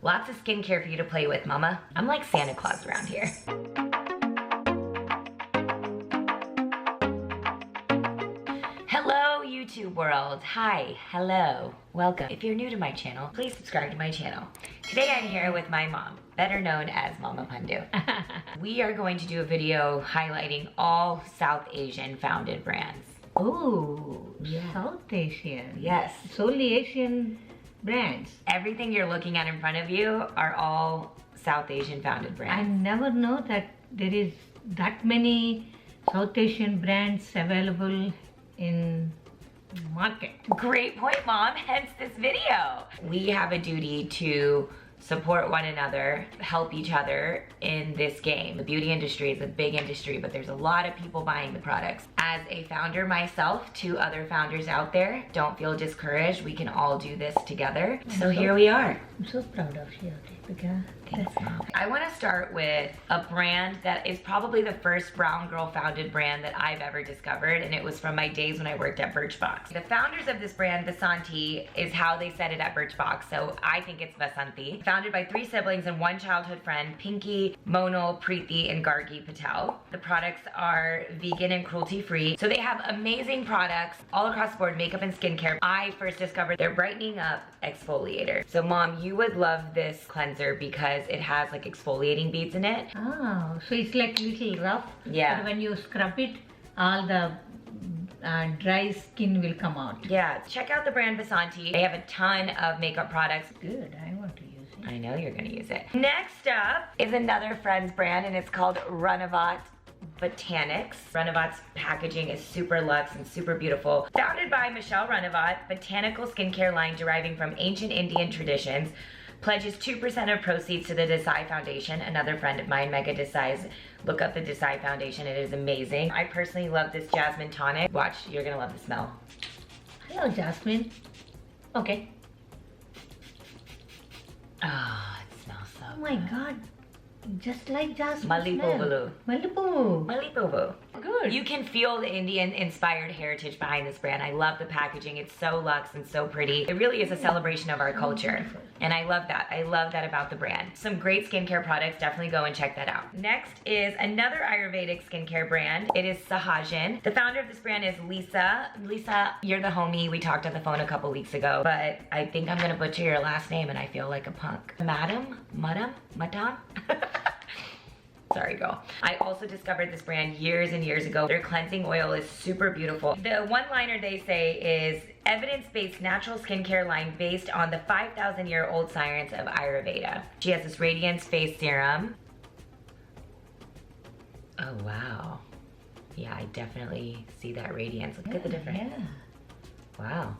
Lots of skincare for you to play with, Mama. I'm like Santa Claus around here. Hello, YouTube world. Hi, hello, welcome. If you're new to my channel, please subscribe to my channel. Today I'm here with my mom, better known as Mama Pandu. We are going to do a video highlighting all South Asian founded brands. Oh, Yeah. South Asian. Yes. Solely Asian brands. Everything you're looking at in front of you are all South Asian founded I brands. never know that there is that many South Asian brands available in market. Great point, Mom, hence this video. We have a duty to support one another, help each other in this game. The beauty industry is a big industry, but there's a lot of people buying the products. As a founder myself, to other founders out there, don't feel discouraged. We can all do this together. So here we are. I'm so proud of you, Deepica. Thanks, Mom. I want to start with a brand that is probably the first brown girl founded brand that I've ever discovered, and it was from my days when I worked at Birchbox. The founders of this brand, Vasanti, is how they said it at Birchbox, so I think it's Vasanti. Founded by 3 siblings and 1 childhood friend, Pinky, Monal, Preeti, and Gargi Patel. The products are vegan and cruelty-free, so they have amazing products all across the board, makeup and skincare. I first discovered their brightening up exfoliator. So Mom, you would love this cleanser because it has like exfoliating beads in it. Oh, so it's like little rough. Yeah. But when you scrub it, all the dry skin will come out. Yeah, check out the brand Vasanti. They have a ton of makeup products. Good, I want to use it. I know you're gonna use it. Next up is another Friends brand, and it's called Renovat Botanics. Renovat's packaging is super luxe and super beautiful. Founded by Michelle Renovat, botanical skincare line deriving from ancient Indian traditions, pledges 2% of proceeds to the Desai Foundation, another friend of mine, Mega Desai's. Look up the Desai Foundation, it is amazing. I personally love this jasmine tonic. Watch, you're gonna love the smell. Hello, Jasmine. Okay. Ah, it smells so Oh my God. Just like jasmine. Malipovulu. Malipu. Malipovu. Good. You can feel the Indian inspired heritage behind this brand. I love the packaging. It's so luxe and so pretty. It really is a celebration of our culture. And I love that. I love that about the brand. Some great skincare products. Definitely go and check that out. Next is another Ayurvedic skincare brand. It is Sahajan. The founder of this brand is Lisa. Lisa, you're the homie. We talked on the phone a couple weeks ago, but I think I'm gonna butcher your last name and I feel like a punk. Madam? Sorry, girl. I also discovered this brand years and years ago. Their cleansing oil is super beautiful. The one-liner they say is evidence-based natural skincare line based on the 5,000-year-old science of Ayurveda. She has this Radiance Face Serum. Oh, wow. Yeah, I definitely see that radiance. Look at the difference. Yeah. Wow.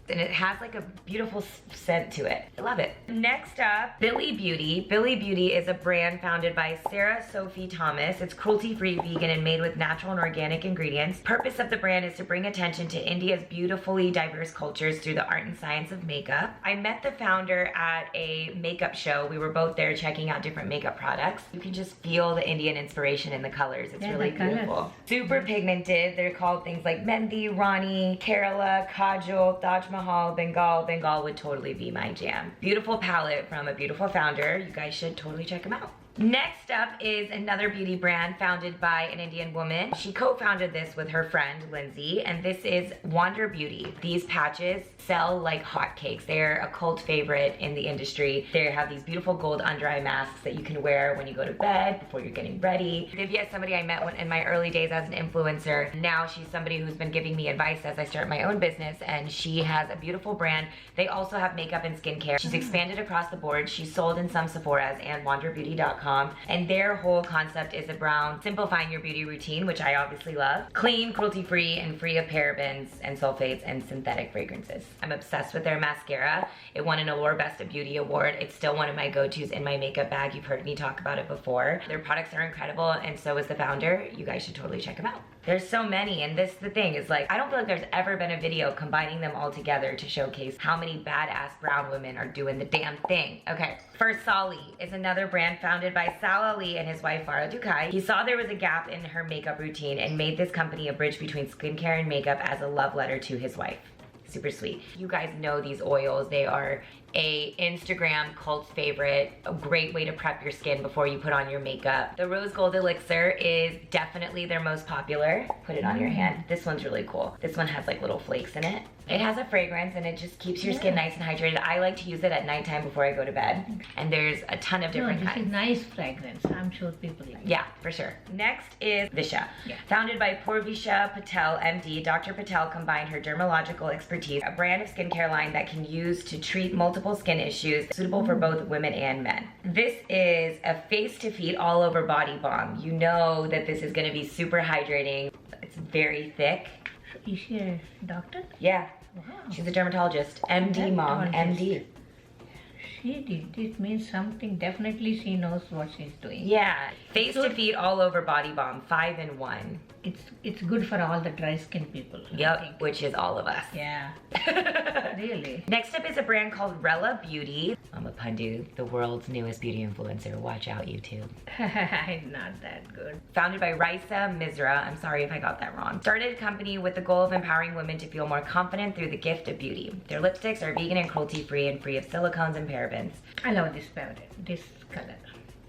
And it has like a beautiful scent to it. I love it. Next up, Billy Beauty. Billy Beauty is a brand founded by Sarah Sophie Thomas. It's cruelty-free, vegan, and made with natural and organic ingredients. Purpose of the brand is to bring attention to India's beautifully diverse cultures through the art and science of makeup. I met the founder at a makeup show. We were both there checking out different makeup products. You can just feel the Indian inspiration in the colors. It's really beautiful. Super pigmented. They're called things like Mendi, Rani, Kerala, Kajal, Taj Mahal, Bengal. Bengal would totally be my jam. Beautiful palette from a beautiful founder. You guys should totally check them out. Next up is another beauty brand founded by an Indian woman. She co-founded this with her friend, Lindsay, and this is Wander Beauty. These patches sell like hotcakes. They're a cult favorite in the industry. They have these beautiful gold under-eye masks that you can wear when you go to bed, before you're getting ready. Divya is somebody I met in my early days as an influencer. Now she's somebody who's been giving me advice as I start my own business, and she has a beautiful brand. They also have makeup and skincare. She's expanded across the board. She's sold in some Sephora's and wanderbeauty.com. And their whole concept is around simplifying your beauty routine, which I obviously love. Clean, cruelty-free, and free of parabens and sulfates and synthetic fragrances. I'm obsessed with their mascara. It won an Allure Best of Beauty award. It's still one of my go-tos in my makeup bag. You've heard me talk about it before. Their products are incredible, and so is the founder. You guys should totally check them out. There's so many, and this the thing is like, I don't feel like there's ever been a video combining them all together to showcase how many badass brown women are doing the damn thing. Okay, first Sali is another brand founded by Sal Ali and his wife Farah Dukai. He saw there was a gap in her makeup routine and made this company a bridge between skincare and makeup as a love letter to his wife. Super sweet. You guys know these oils. They are a Instagram cult favorite, a great way to prep your skin before you put on your makeup. The Rose Gold Elixir is definitely their most popular. Put it on your hand. This one's really cool. This one has like little flakes in it. It has a fragrance and it just keeps your skin nice and hydrated. I like to use it at nighttime before I go to bed. And there's a ton of different kinds. This is nice fragrance. I'm sure people like it. Yeah, for sure. Next is Visha. Founded by Visha Patel, MD, Dr. Patel combined her dermatological expertise, a brand of skincare line that can use to treat multiple skin issues, suitable for both women and men. This is a face to feet all over body balm. You know that this is gonna be super hydrating. It's very thick. Is she a doctor? Yeah. Wow. She's a dermatologist. MD, mom, MD. She did. This means something. Definitely she knows what she's doing. Yeah. Face to feet all over body balm, 5-in-1. It's good for all the dry skin people. Yep, which is all of us. Yeah. Really. Next up is a brand called Rella Beauty. Mama Pandu, the world's newest beauty influencer. Watch out, YouTube. I'm not that good. Founded by Raisa Misra. I'm sorry if I got that wrong. Started a company with the goal of empowering women to feel more confident through the gift of beauty. Their lipsticks are vegan and cruelty-free and free of silicones and parabens. I love this powder, this color.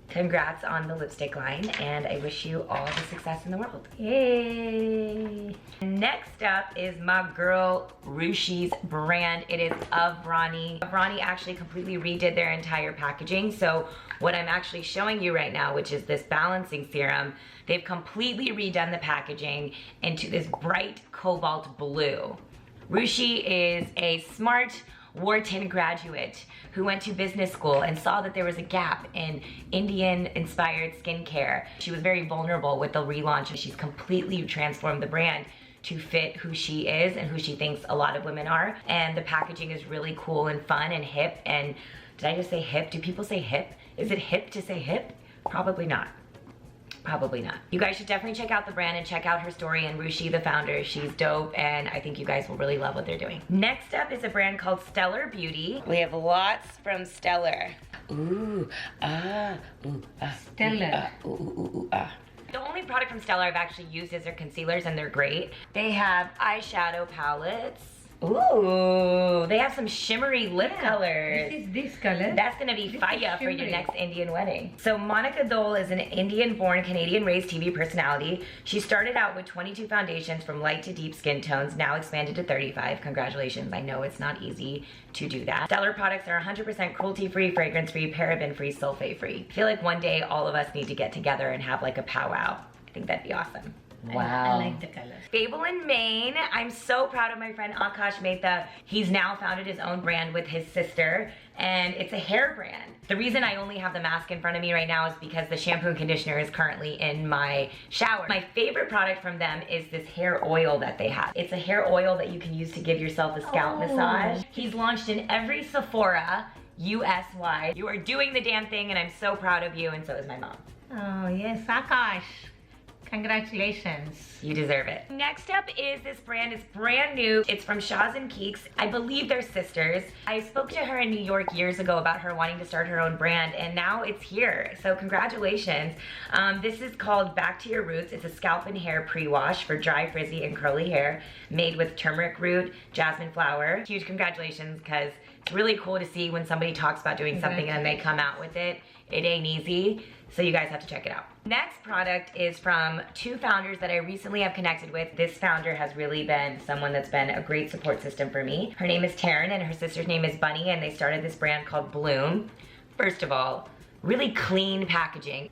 Congrats on the lipstick line, and I wish you all the success in the world. Yay! Next up is my girl Rushi's brand. It is Avrani. Avrani actually completely redid their entire packaging. So what I'm actually showing you right now, which is this balancing serum, they've completely redone the packaging into this bright cobalt blue. Rushi is a smart Wharton graduate who went to business school and saw that there was a gap in Indian-inspired skincare. She was very vulnerable with the relaunch. She's completely transformed the brand to fit who she is and who she thinks a lot of women are. And the packaging is really cool and fun and hip. And did I just say hip? Do people say hip? Is it hip to say hip? Probably not. Probably not. You guys should definitely check out the brand and check out her story and Rushi, the founder. She's dope and I think you guys will really love what they're doing. Next up is a brand called Stellar Beauty. We have lots from Stellar. Ooh, ah, ooh, ah. Stellar. Ooh, ooh, ooh, ah. The only product from Stellar I've actually used is their concealers and they're great. They have eyeshadow palettes. Ooh, they have some shimmery lip colors. This is this color. That's gonna be fire for your next Indian wedding. So Monica Dole is an Indian-born, Canadian-raised TV personality. She started out with 22 foundations from light to deep skin tones, now expanded to 35. Congratulations, I know it's not easy to do that. Stellar products are 100% cruelty-free, fragrance-free, paraben-free, sulfate-free. I feel like one day all of us need to get together and have like a powwow. I think that'd be awesome. Wow. I like the color. Fable in Maine. I'm so proud of my friend Akash Mehta. He's now founded his own brand with his sister and it's a hair brand. The reason I only have the mask in front of me right now is because the shampoo and conditioner is currently in my shower. My favorite product from them is this hair oil that they have. It's a hair oil that you can use to give yourself a scalp massage. He's launched in every Sephora, US-wide. You are doing the damn thing and I'm so proud of you and so is my mom. Oh yes, Akash. Congratulations. You deserve it. Next up is this brand. It's brand new. It's from Shaz and Keeks. I believe they're sisters. I spoke to her in New York years ago about her wanting to start her own brand and now it's here. So congratulations. This is called Back to Your Roots. It's a scalp and hair pre-wash for dry, frizzy, and curly hair made with turmeric root, jasmine flower. Huge congratulations because it's really cool to see when somebody talks about doing something and they come out with it. It ain't easy. So you guys have to check it out. Next product is from two founders that I recently have connected with. This founder has really been someone that's been a great support system for me. Her name is Taryn and her sister's name is Bunny and they started this brand called Bloom. First of all, really clean packaging.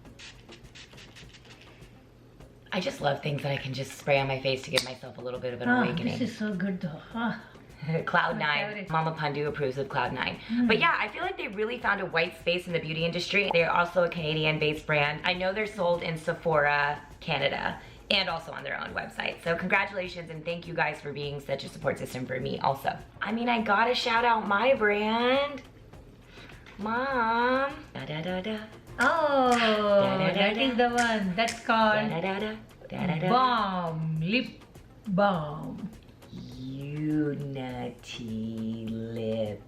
I just love things that I can just spray on my face to give myself a little bit of an awakening. This is so good though. Cloud9. Mama Pandu approves of Cloud9. But yeah, I feel like they really found a white space in the beauty industry. They're also a Canadian-based brand. I know they're sold in Sephora, Canada, and also on their own website. So congratulations and thank you guys for being such a support system for me also. I mean, I gotta shout out my brand. Mom. Da da da da. Oh, that is the one. That's called balm, lip balm. Unity lip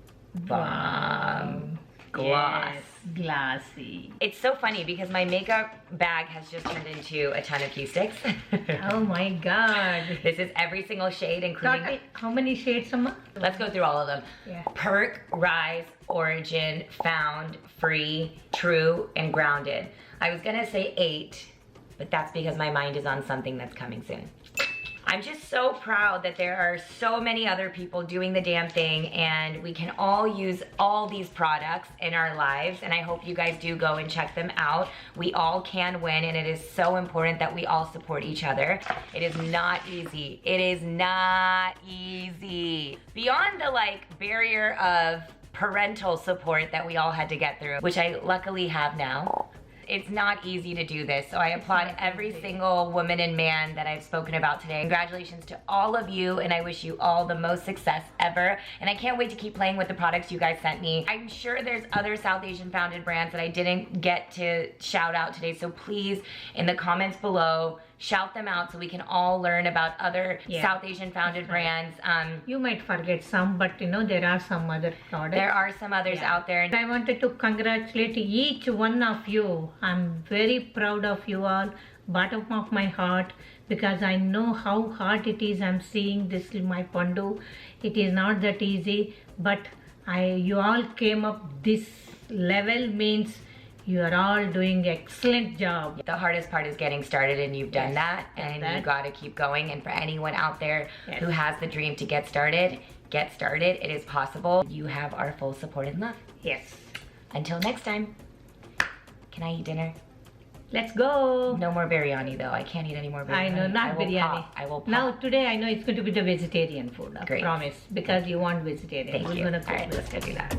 balm. gloss. Yes, glassy. It's so funny because my makeup bag has just turned into a ton of key sticks. Oh my God. This is every single shade, including... How many shades, Amma? Let's go through all of them. Yeah. Perk, Rise, Origin, Found, Free, True, and Grounded. I was gonna say 8, but that's because my mind is on something that's coming soon. I'm just so proud that there are so many other people doing the damn thing, and we can all use all these products in our lives, and I hope you guys do go and check them out. We all can win, and it is so important that we all support each other. It is not easy. It is not easy. Beyond the barrier of parental support that we all had to get through, which I luckily have now. It's not easy to do this, so I applaud every single woman and man that I've spoken about today. Congratulations to all of you, and I wish you all the most success ever. And I can't wait to keep playing with the products you guys sent me. I'm sure there's other South Asian founded brands that I didn't get to shout out today, so please, in the comments below, shout them out so we can all learn about other South Asian founded brands. You might forget some, but there are some other products. There are some others out there. I wanted to congratulate each one of you. I'm very proud of you all, bottom of my heart, because I know how hard it is. I'm seeing this in my Pandu. It is not that easy, but you all came up this level means you are all doing excellent job. The hardest part is getting started, and you've done that, and you got to keep going. And for anyone out there who has the dream to get started. It is possible. You have our full support and love. Yes. Until next time, can I eat dinner? Let's go. No more biryani though. I can't eat any more biryani. I know, not biryani. I will pop. Now today I know it's going to be the vegetarian food. I promise, because you want vegetarian. Thank you. All right, let's go do that.